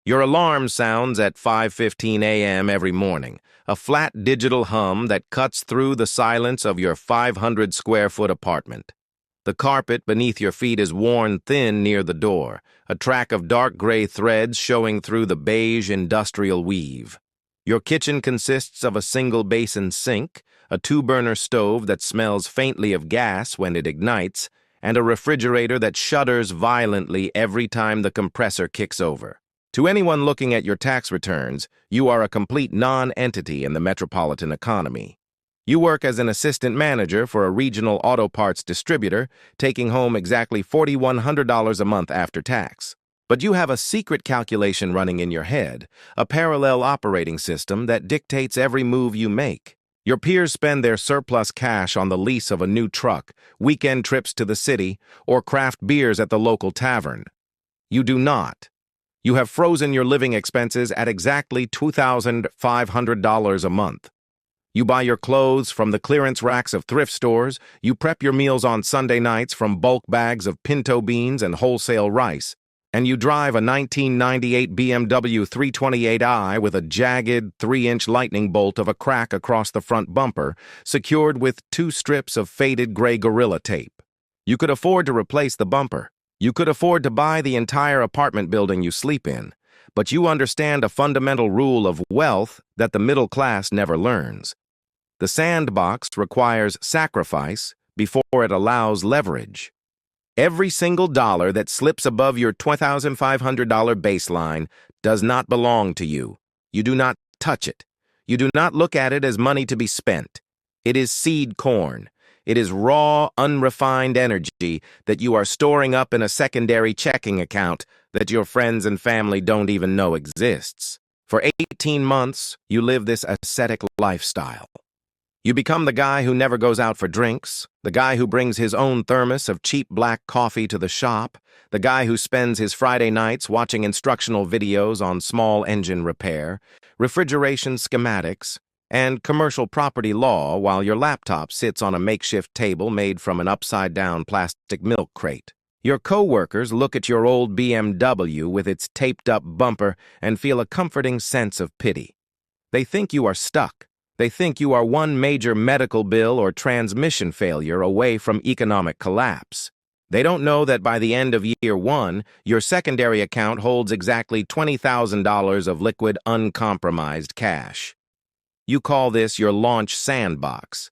Your alarm sounds at 5:15 a.m. every morning, a flat digital hum that cuts through the silence of your 500-square-foot apartment. The carpet beneath your feet is worn thin near the door, a track of dark gray threads showing through the beige industrial weave. Your kitchen consists of a single basin sink, a two-burner stove that smells faintly of gas when it ignites, and a refrigerator that shudders violently every time the compressor kicks over. To anyone looking at your tax returns, you are a complete non-entity in the metropolitan economy. You work as an assistant manager for a regional auto parts distributor, taking home exactly $4,100 a month after tax. But you have a secret calculation running in your head, a parallel operating system that dictates every move you make. Your peers spend their surplus cash on the lease of a new truck, weekend trips to the city, or craft beers at the local tavern. You do not. You have frozen your living expenses at exactly $2,500 a month. You buy your clothes from the clearance racks of thrift stores, you prep your meals on Sunday nights from bulk bags of pinto beans and wholesale rice, and you drive a 1998 BMW 328i with a jagged 3-inch lightning bolt of a crack across the front bumper, secured with 2 strips of faded gray Gorilla tape. You could afford to replace the bumper. You could afford to buy the entire apartment building you sleep in, but you understand a fundamental rule of wealth that the middle class never learns. The sandbox requires sacrifice before it allows leverage. Every single dollar that slips above your $2,500 baseline does not belong to you. You do not touch it. You do not look at it as money to be spent. It is seed corn. It is raw, unrefined energy that you are storing up in a secondary checking account that your friends and family don't even know exists. For 18 months, you live this ascetic lifestyle. You become the guy who never goes out for drinks, the guy who brings his own thermos of cheap black coffee to the shop, the guy who spends his Friday nights watching instructional videos on small engine repair, refrigeration schematics, and commercial property law while your laptop sits on a makeshift table made from an upside-down plastic milk crate. Your co-workers look at your old BMW with its taped-up bumper and feel a comforting sense of pity. They think you are stuck. They think you are one major medical bill or transmission failure away from economic collapse. They don't know that by the end of year 1, your secondary account holds exactly $20,000 of liquid, uncompromised cash. You call this your launch sandbox.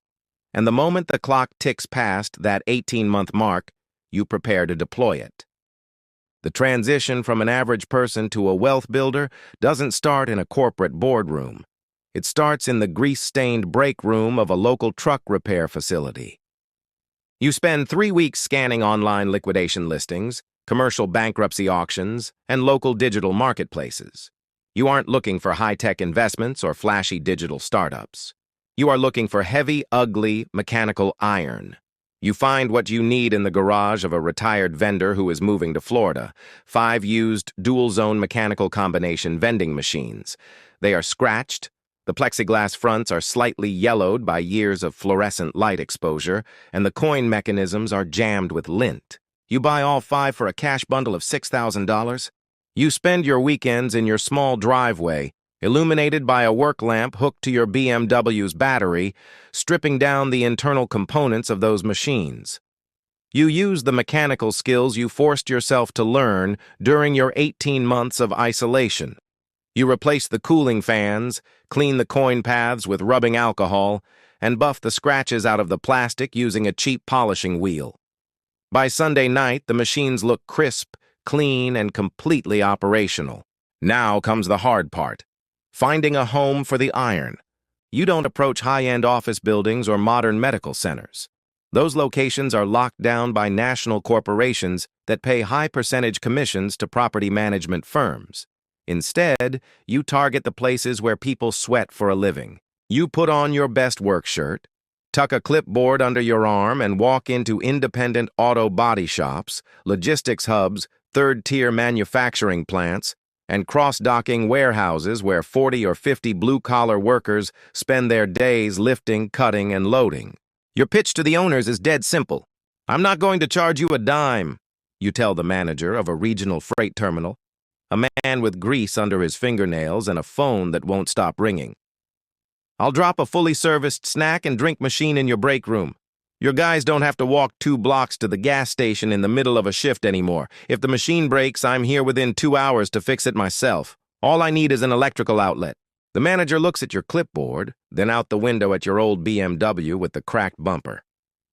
And the moment the clock ticks past that 18-month mark, you prepare to deploy it. The transition from an average person to a wealth builder doesn't start in a corporate boardroom. It starts in the grease-stained break room of a local truck repair facility. You spend 3 weeks scanning online liquidation listings, commercial bankruptcy auctions, and local digital marketplaces. You aren't looking for high-tech investments or flashy digital startups. You are looking for heavy, ugly, mechanical iron. You find what you need in the garage of a retired vendor who is moving to Florida: 5 used dual-zone mechanical combination vending machines. They are scratched. The plexiglass fronts are slightly yellowed by years of fluorescent light exposure, and the coin mechanisms are jammed with lint. You buy all 5 for a cash bundle of $6,000. You spend your weekends in your small driveway, illuminated by a work lamp hooked to your BMW's battery, stripping down the internal components of those machines. You use the mechanical skills you forced yourself to learn during your 18 months of isolation. You replace the cooling fans, clean the coin paths with rubbing alcohol, and buff the scratches out of the plastic using a cheap polishing wheel. By Sunday night, the machines look crisp, clean, and completely operational. Now comes the hard part: finding a home for the iron. You don't approach high-end office buildings or modern medical centers. Those locations are locked down by national corporations that pay high percentage commissions to property management firms. Instead, you target the places where people sweat for a living. You put on your best work shirt, tuck a clipboard under your arm, and walk into independent auto body shops, logistics hubs, third-tier manufacturing plants, and cross-docking warehouses where 40 or 50 blue-collar workers spend their days lifting, cutting, and loading. Your pitch to the owners is dead simple. "I'm not going to charge you a dime," you tell the manager of a regional freight terminal. a man with grease under his fingernails and a phone that won't stop ringing. I'll drop a fully serviced snack and drink machine in your break room. Your guys don't have to walk 2 blocks to the gas station in the middle of a shift anymore. If the machine breaks, I'm here within 2 hours to fix it myself. All I need is an electrical outlet. The manager looks at your clipboard, then out the window at your old BMW with the cracked bumper.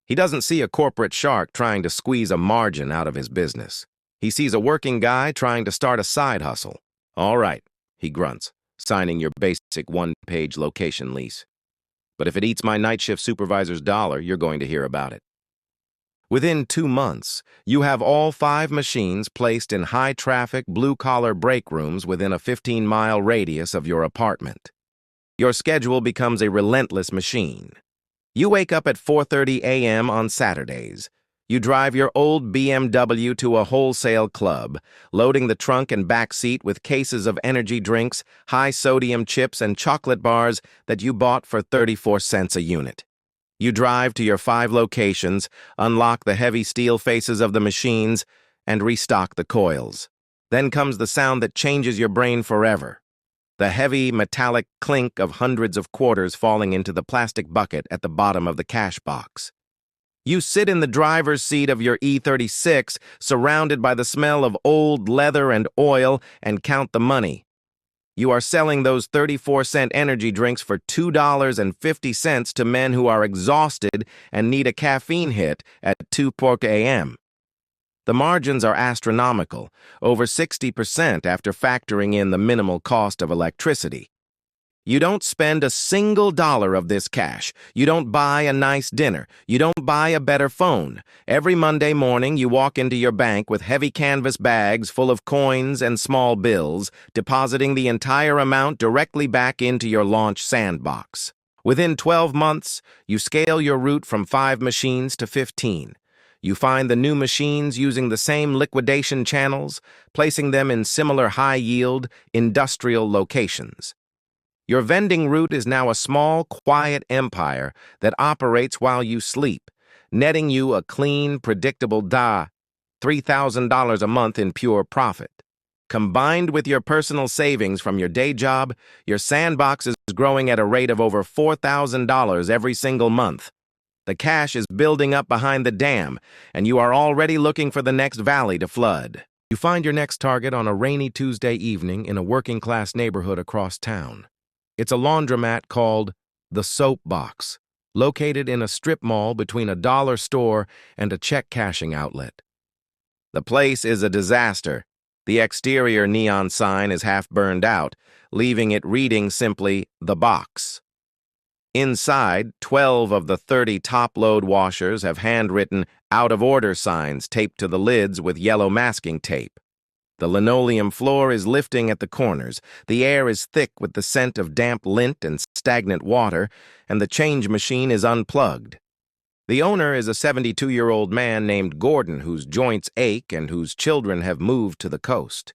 He doesn't see a corporate shark trying to squeeze a margin out of his business. He sees a working guy trying to start a side hustle. All right, he grunts, signing your basic 1-page location lease. But if it eats my night shift supervisor's dollar, you're going to hear about it. Within 2 months, you have all 5 machines placed in high-traffic, blue-collar break rooms within a 15-mile radius of your apartment. Your schedule becomes a relentless machine. You wake up at 4:30 a.m. on Saturdays. You drive your old BMW to a wholesale club, loading the trunk and back seat with cases of energy drinks, high-sodium chips, and chocolate bars that you bought for 34 cents a unit. You drive to your 5 locations, unlock the heavy steel faces of the machines, and restock the coils. Then comes the sound that changes your brain forever. The heavy, metallic clink of hundreds of quarters falling into the plastic bucket at the bottom of the cash box. You sit in the driver's seat of your E36, surrounded by the smell of old leather and oil, and count the money. You are selling those 34-cent energy drinks for $2.50 to men who are exhausted and need a caffeine hit at 2 a.m. The margins are astronomical, over 60% after factoring in the minimal cost of electricity. You don't spend a single dollar of this cash. You don't buy a nice dinner. You don't buy a better phone. Every Monday morning, you walk into your bank with heavy canvas bags full of coins and small bills, depositing the entire amount directly back into your launch sandbox. Within 12 months, you scale your route from 5 machines to 15. You find the new machines using the same liquidation channels, placing them in similar high-yield, industrial locations. Your vending route is now a small, quiet empire that operates while you sleep, netting you a clean, predictable $3,000 a month in pure profit. Combined with your personal savings from your day job, your sandbox is growing at a rate of over $4,000 every single month. The cash is building up behind the dam, and you are already looking for the next valley to flood. You find your next target on a rainy Tuesday evening in a working-class neighborhood across town. It's a laundromat called The Soap Box, located in a strip mall between a dollar store and a check-cashing outlet. The place is a disaster. The exterior neon sign is half burned out, leaving it reading simply The Box. Inside, 12 of the 30 top-load washers have handwritten out-of-order signs taped to the lids with yellow masking tape. The linoleum floor is lifting at the corners, the air is thick with the scent of damp lint and stagnant water, and the change machine is unplugged. The owner is a 72-year-old man named Gordon whose joints ache and whose children have moved to the coast.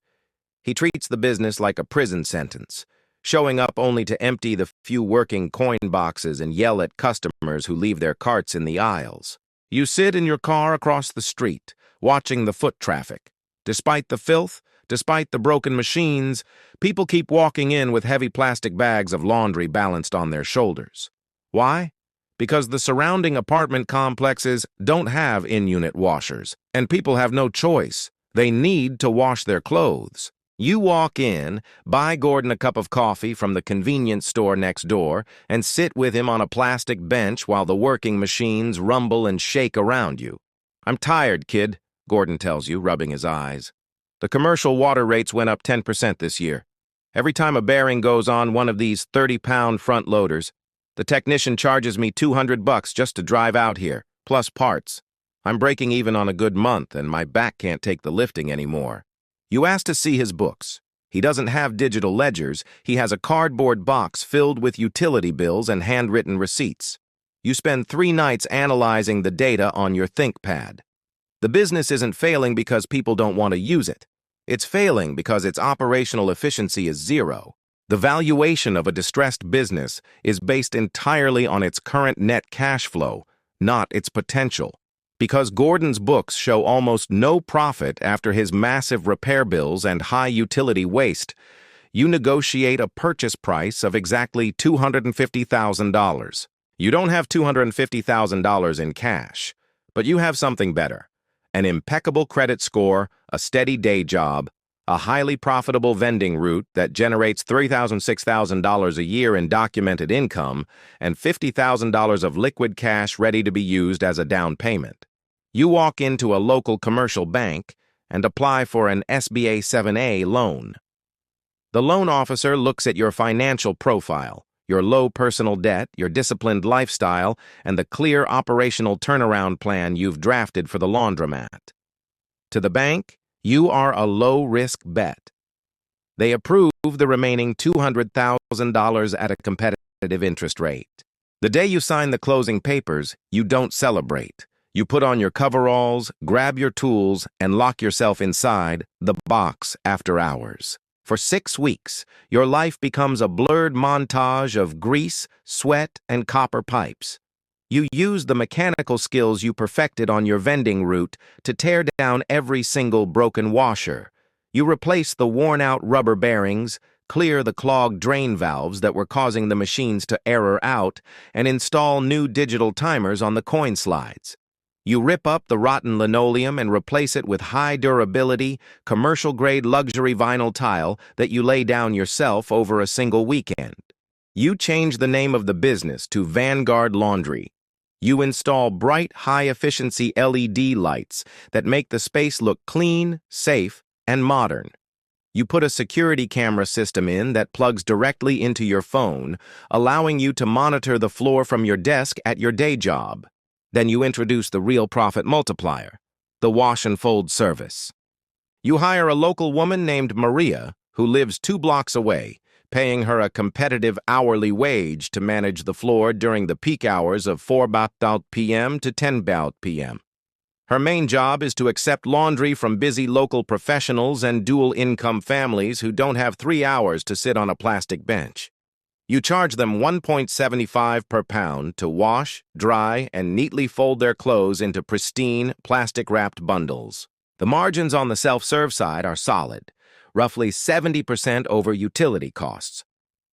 He treats the business like a prison sentence, showing up only to empty the few working coin boxes and yell at customers who leave their carts in the aisles. You sit in your car across the street, watching the foot traffic. Despite the filth, despite the broken machines, people keep walking in with heavy plastic bags of laundry balanced on their shoulders. Why? Because the surrounding apartment complexes don't have in-unit washers, and people have no choice. They need to wash their clothes. You walk in, buy Gordon a cup of coffee from the convenience store next door, and sit with him on a plastic bench while the working machines rumble and shake around you. "I'm tired, kid," Gordon tells you, rubbing his eyes. "The commercial water rates went up 10% this year. Every time a bearing goes on one of these 30-pound front loaders, the technician charges me $200 just to drive out here, plus parts. I'm breaking even on a good month, and my back can't take the lifting anymore." You ask to see his books. He doesn't have digital ledgers. He has a cardboard box filled with utility bills and handwritten receipts. You spend 3 nights analyzing the data on your ThinkPad. The business isn't failing because people don't want to use it. It's failing because its operational efficiency is zero. The valuation of a distressed business is based entirely on its current net cash flow, not its potential. Because Gordon's books show almost no profit after his massive repair bills and high utility waste, you negotiate a purchase price of exactly $250,000. You don't have $250,000 in cash, but you have something better: an impeccable credit score, a steady day job, a highly profitable vending route that generates $6,000 a year in documented income, and $50,000 of liquid cash ready to be used as a down payment. You walk into a local commercial bank and apply for an SBA 7A loan. The loan officer looks at your financial profile, your low personal debt, your disciplined lifestyle, and the clear operational turnaround plan you've drafted for the laundromat. To the bank, you are a low-risk bet. They approve the remaining $200,000 at a competitive interest rate. The day you sign the closing papers, you don't celebrate. You put on your coveralls, grab your tools, and lock yourself inside the box after hours. For 6 weeks, your life becomes a blurred montage of grease, sweat, and copper pipes. You use the mechanical skills you perfected on your vending route to tear down every single broken washer. You replace the worn-out rubber bearings, clear the clogged drain valves that were causing the machines to error out, and install new digital timers on the coin slides. You rip up the rotten linoleum and replace it with high-durability, commercial-grade luxury vinyl tile that you lay down yourself over a single weekend. You change the name of the business to Vanguard Laundry. You install bright, high-efficiency LED lights that make the space look clean, safe, and modern. You put a security camera system in that plugs directly into your phone, allowing you to monitor the floor from your desk at your day job. Then you introduce the real profit multiplier, the wash and fold service. You hire a local woman named Maria who lives 2 blocks away, paying her a competitive hourly wage to manage the floor during the peak hours of 4 p.m. to 10 p.m. Her main job is to accept laundry from busy local professionals and dual-income families who don't have 3 hours to sit on a plastic bench. You charge them $1.75 per pound to wash, dry, and neatly fold their clothes into pristine, plastic-wrapped bundles. The margins on the self-serve side are solid, roughly 70% over utility costs.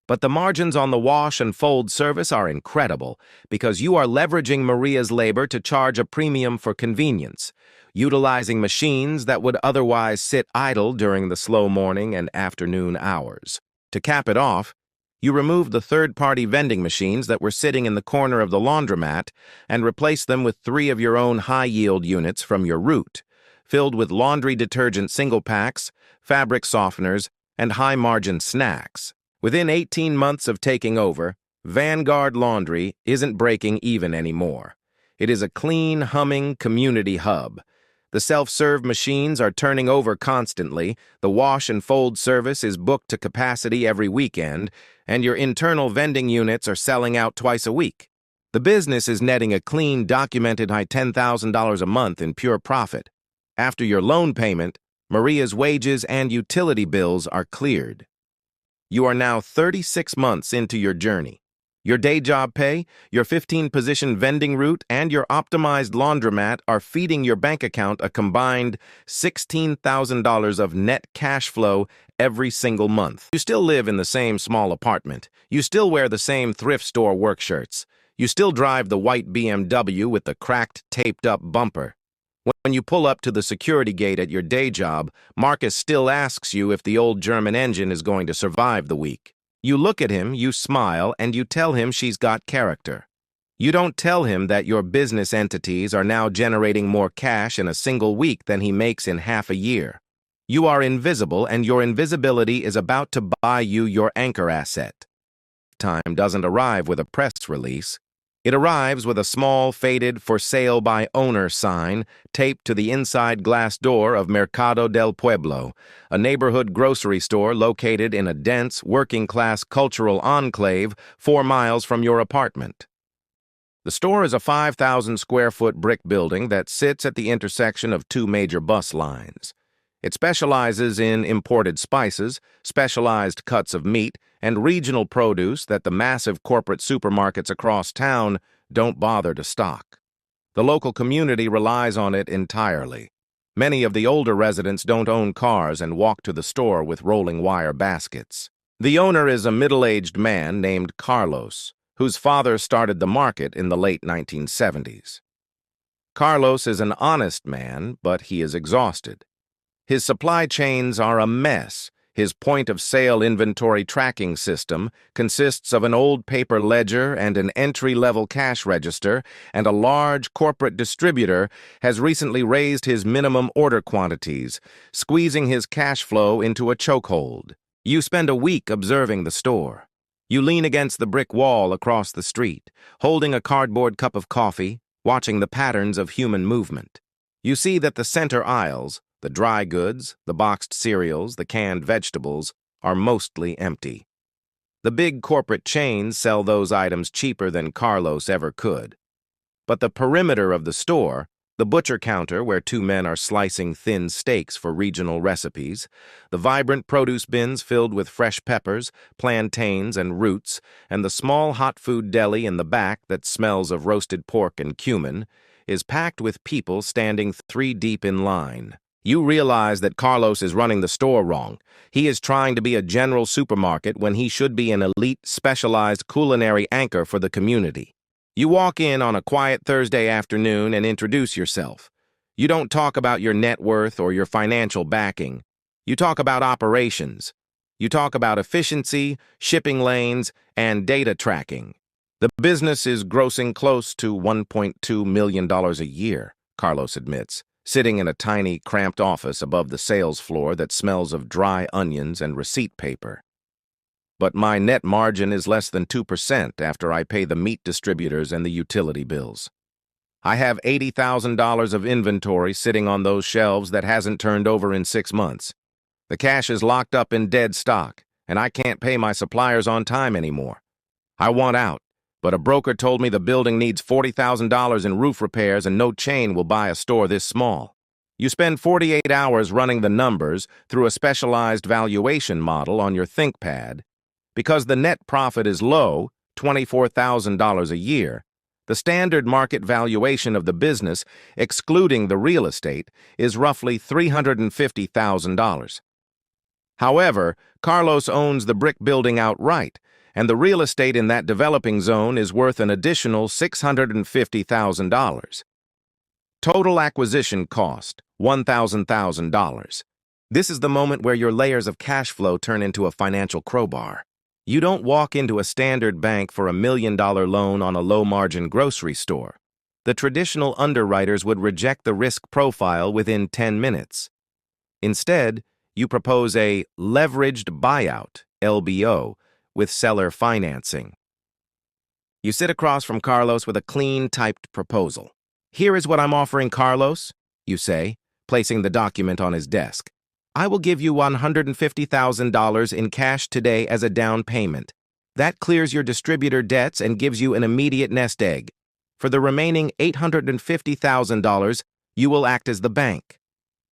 But the margins on the wash and fold service are incredible because you are leveraging Maria's labor to charge a premium for convenience, utilizing machines that would otherwise sit idle during the slow morning and afternoon hours. To cap it off, you remove the third-party vending machines that were sitting in the corner of the laundromat and replace them with 3 of your own high-yield units from your route, filled with laundry detergent single packs, fabric softeners, and high-margin snacks. Within 18 months of taking over, Vanguard Laundry isn't breaking even anymore. It is a clean, humming community hub. The self-serve machines are turning over constantly, the wash and fold service is booked to capacity every weekend, and your internal vending units are selling out twice a week. The business is netting a clean, documented high $10,000 a month in pure profit. After your loan payment, Maria's wages and utility bills are cleared. You are now 36 months into your journey. Your day job pay, your 15-position vending route, and your optimized laundromat are feeding your bank account a combined $16,000 of net cash flow every single month. You still live in the same small apartment. You still wear the same thrift store work shirts. You still drive the white BMW with the cracked, taped-up bumper. When you pull up to the security gate at your day job, Marcus still asks you if the old German engine is going to survive the week. You look at him, you smile, and you tell him she's got character. You don't tell him that your business entities are now generating more cash in a single week than he makes in half a year. You are invisible, and your invisibility is about to buy you your anchor asset. Time doesn't arrive with a press release. It arrives with a small, faded, "For sale by owner" sign taped to the inside glass door of Mercado del Pueblo, a neighborhood grocery store located in a dense, working-class cultural enclave 4 miles from your apartment. The store is a 5,000-square-foot brick building that sits at the intersection of 2 major bus lines. It specializes in imported spices, specialized cuts of meat, and regional produce that the massive corporate supermarkets across town don't bother to stock. The local community relies on it entirely. Many of the older residents don't own cars and walk to the store with rolling wire baskets. The owner is a middle-aged man named Carlos, whose father started the market in the late 1970s. Carlos is an honest man, but he is exhausted. His supply chains are a mess. His point-of-sale inventory tracking system consists of an old paper ledger and an entry-level cash register, and a large corporate distributor has recently raised his minimum order quantities, squeezing his cash flow into a chokehold. You spend a week observing the store. You lean against the brick wall across the street, holding a cardboard cup of coffee, watching the patterns of human movement. You see that the center aisles, the dry goods, the boxed cereals, the canned vegetables, are mostly empty. The big corporate chains sell those items cheaper than Carlos ever could. But the perimeter of the store, the butcher counter where two men are slicing thin steaks for regional recipes, the vibrant produce bins filled with fresh peppers, plantains, and roots, and the small hot food deli in the back that smells of roasted pork and cumin, is packed with people standing three deep in line. You realize that Carlos is running the store wrong. He is trying to be a general supermarket when he should be an elite, specialized culinary anchor for the community. You walk in on a quiet Thursday afternoon and introduce yourself. You don't talk about your net worth or your financial backing. You talk about operations. You talk about efficiency, shipping lanes, and data tracking. The business is grossing close to $1.2 million a year, Carlos admits, sitting in a tiny, cramped office above the sales floor that smells of dry onions and receipt paper. But my net margin is less than 2% after I pay the meat distributors and the utility bills. I have $80,000 of inventory sitting on those shelves that hasn't turned over in 6 months. The cash is locked up in dead stock, and I can't pay my suppliers on time anymore. I want out, but a broker told me the building needs $40,000 in roof repairs and no chain will buy a store this small. You spend 48 hours running the numbers through a specialized valuation model on your ThinkPad. Because the net profit is low, $24,000 a year, the standard market valuation of the business, excluding the real estate, is roughly $350,000. However, Carlos owns the brick building outright, and the real estate in that developing zone is worth an additional $650,000. Total acquisition cost, $1,000. This is the moment where your layers of cash flow turn into a financial crowbar. You don't walk into a standard bank for $1 million loan on a low-margin grocery store. The traditional underwriters would reject the risk profile within 10 minutes. Instead, you propose a leveraged buyout, LBO, with seller financing. You sit across from Carlos with a clean-typed proposal. "Here is what I'm offering, Carlos," you say, placing the document on his desk. "I will give you $150,000 in cash today as a down payment. That clears your distributor debts and gives you an immediate nest egg. For the remaining $850,000, you will act as the bank.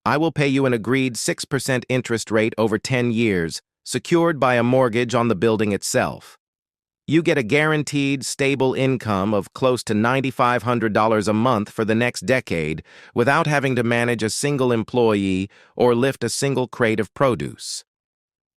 I will pay you an agreed 6% interest rate over 10 years, secured by a mortgage on the building itself. You get a guaranteed, stable income of close to $9,500 a month for the next decade without having to manage a single employee or lift a single crate of produce.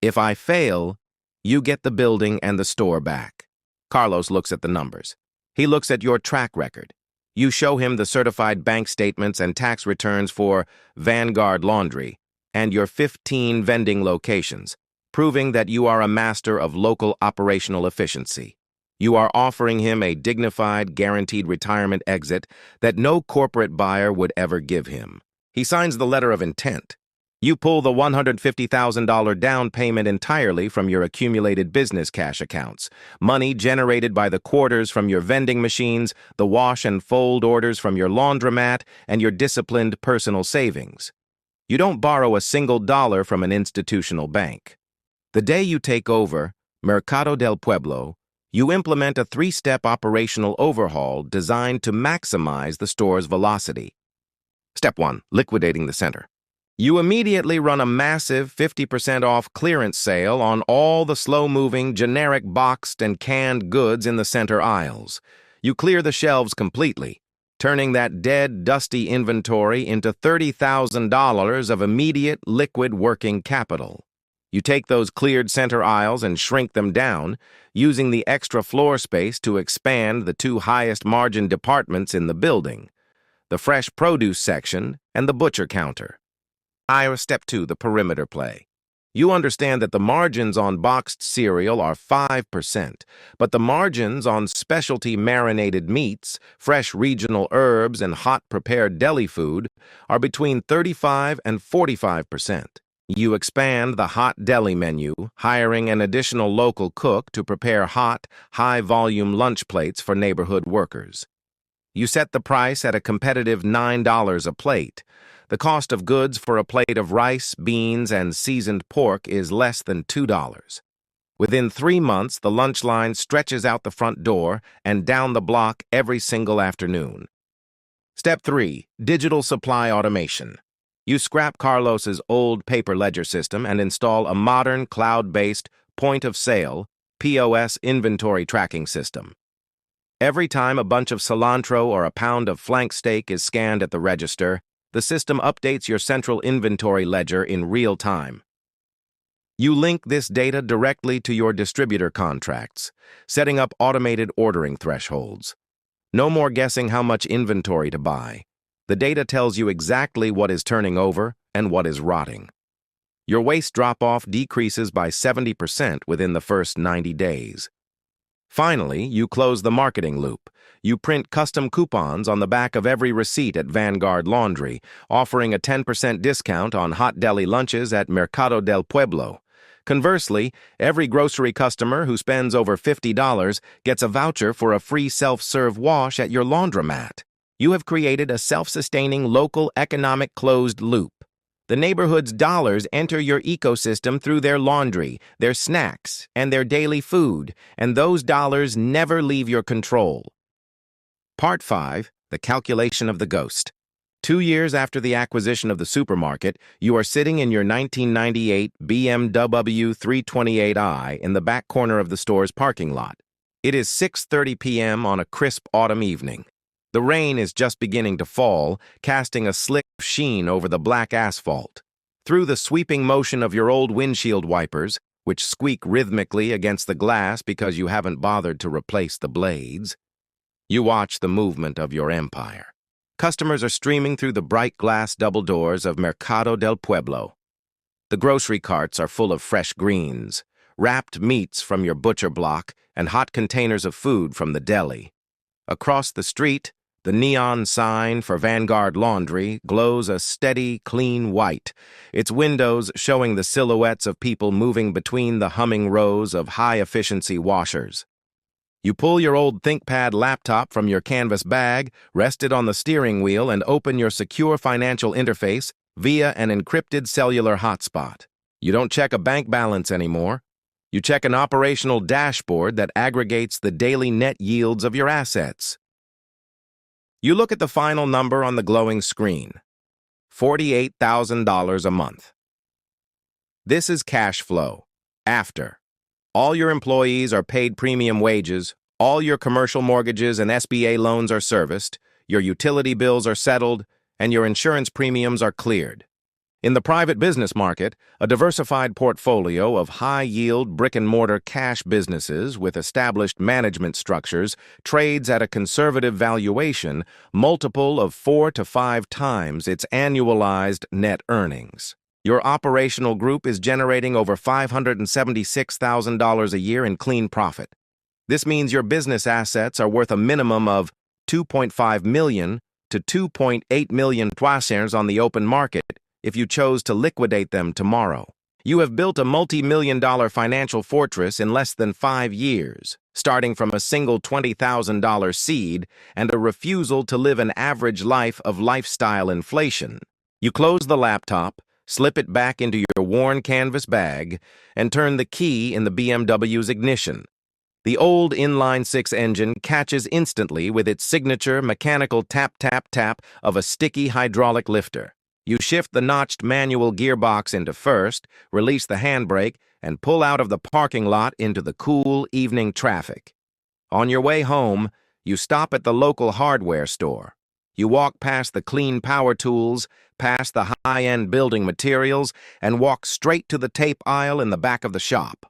If I fail, you get the building and the store back." Carlos looks at the numbers. He looks at your track record. You show him the certified bank statements and tax returns for Vanguard Laundry and your 15 vending locations, proving that you are a master of local operational efficiency. You are offering him a dignified, guaranteed retirement exit that no corporate buyer would ever give him. He signs the letter of intent. You pull the $150,000 down payment entirely from your accumulated business cash accounts, money generated by the quarters from your vending machines, the wash and fold orders from your laundromat, and your disciplined personal savings. You don't borrow a single dollar from an institutional bank. The day you take over Mercado del Pueblo, you implement a 3-step operational overhaul designed to maximize the store's velocity. Step 1, liquidating the center. You immediately run a massive 50% off clearance sale on all the slow-moving, generic boxed and canned goods in the center aisles. You clear the shelves completely. turning that dead, dusty inventory into $30,000 of immediate liquid working capital. You take those cleared center aisles and shrink them down, using the extra floor space to expand the two highest margin departments in the building, the fresh produce section and the butcher counter. Step 2, the perimeter play. You understand that the margins on boxed cereal are 5%, but the margins on specialty marinated meats, fresh regional herbs, and hot prepared deli food are between 35 and 45%. You expand the hot deli menu, hiring an additional local cook to prepare hot, high-volume lunch plates for neighborhood workers. You set the price at a competitive $9 a plate. The cost of goods for a plate of rice, beans, and seasoned pork is less than $2. Within 3 months, the lunch line stretches out the front door and down the block every single afternoon. Step 3, digital supply automation. You scrap Carlos's old paper ledger system and install a modern cloud-based point-of-sale POS inventory tracking system. Every time a bunch of cilantro or a pound of flank steak is scanned at the register, the system updates your central inventory ledger in real time. You link this data directly to your distributor contracts, setting up automated ordering thresholds. No more guessing how much inventory to buy. The data tells you exactly what is turning over and what is rotting. Your waste drop-off decreases by 70% within the first 90 days. Finally, you close the marketing loop. You print custom coupons on the back of every receipt at Vanguard Laundry, offering a 10% discount on hot deli lunches at Mercado del Pueblo. Conversely, every grocery customer who spends over $50 gets a voucher for a free self-serve wash at your laundromat. You have created a self-sustaining local economic closed loop. The neighborhood's dollars enter your ecosystem through their laundry, their snacks, and their daily food, and those dollars never leave your control. Part 5, the calculation of the ghost. 2 years after the acquisition of the supermarket, you are sitting in your 1998 BMW 328i in the back corner of the store's parking lot. It is 6:30 p.m. on a crisp autumn evening. The rain is just beginning to fall, casting a slick sheen over the black asphalt. Through the sweeping motion of your old windshield wipers, which squeak rhythmically against the glass because you haven't bothered to replace the blades, you watch the movement of your empire. Customers are streaming through the bright glass double doors of Mercado del Pueblo. The grocery carts are full of fresh greens, wrapped meats from your butcher block, and hot containers of food from the deli. Across the street, the neon sign for Vanguard Laundry glows a steady, clean white, its windows showing the silhouettes of people moving between the humming rows of high-efficiency washers. You pull your old ThinkPad laptop from your canvas bag, rest it on the steering wheel, and open your secure financial interface via an encrypted cellular hotspot. You don't check a bank balance anymore. You check an operational dashboard that aggregates the daily net yields of your assets. You look at the final number on the glowing screen, $48,000 a month. This is cash flow, after. All your employees are paid premium wages, all your commercial mortgages and SBA loans are serviced, your utility bills are settled, and your insurance premiums are cleared. In the private business market, a diversified portfolio of high-yield brick-and-mortar cash businesses with established management structures trades at a conservative valuation multiple of 4 to 5 times its annualized net earnings. Your operational group is generating over $576,000 a year in clean profit. This means your business assets are worth a minimum of $2.5 million to $2.8 million on the open market if you chose to liquidate them tomorrow. You have built a multi-million-dollar financial fortress in less than 5 years, starting from a single $20,000 seed and a refusal to live an average life of lifestyle inflation. You close the laptop, slip it back into your worn canvas bag, and turn the key in the BMW's ignition. The old inline-six engine catches instantly with its signature mechanical tap-tap-tap of a sticky hydraulic lifter. You shift the notched manual gearbox into first, release the handbrake, and pull out of the parking lot into the cool evening traffic. On your way home, you stop at the local hardware store. You walk past the clean power tools, past the high-end building materials, and walk straight to the tape aisle in the back of the shop.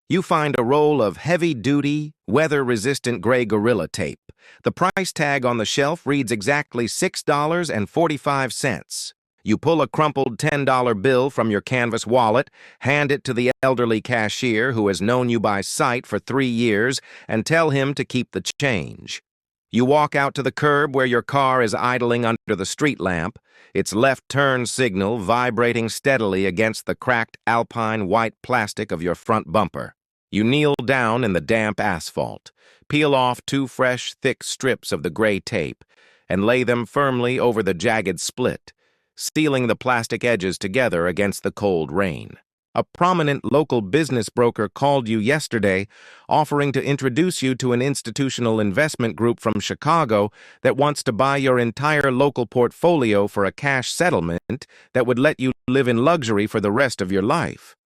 You find a roll of heavy-duty, weather-resistant gray Gorilla tape. The price tag on the shelf reads exactly $6.45. You pull a crumpled $10 bill from your canvas wallet, hand it to the elderly cashier who has known you by sight for 3 years, and tell him to keep the change. You walk out to the curb where your car is idling under the street lamp, its left turn signal vibrating steadily against the cracked alpine white plastic of your front bumper. You kneel down in the damp asphalt, peel off 2 fresh, thick strips of the gray tape, and lay them firmly over the jagged split, sealing the plastic edges together against the cold rain. A prominent local business broker called you yesterday, offering to introduce you to an institutional investment group from Chicago that wants to buy your entire local portfolio for a cash settlement that would let you live in luxury for the rest of your life.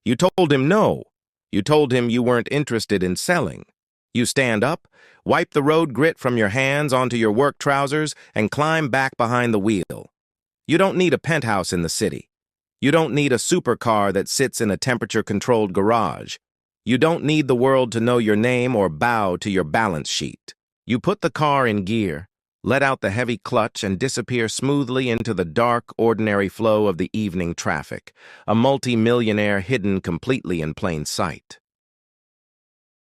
You told him no. You told him you weren't interested in selling. You stand up, wipe the road grit from your hands onto your work trousers, and climb back behind the wheel. You don't need a penthouse in the city. You don't need a supercar that sits in a temperature-controlled garage. You don't need the world to know your name or bow to your balance sheet. You put the car in gear, let out the heavy clutch, and disappear smoothly into the dark, ordinary flow of the evening traffic, a multi-millionaire hidden completely in plain sight.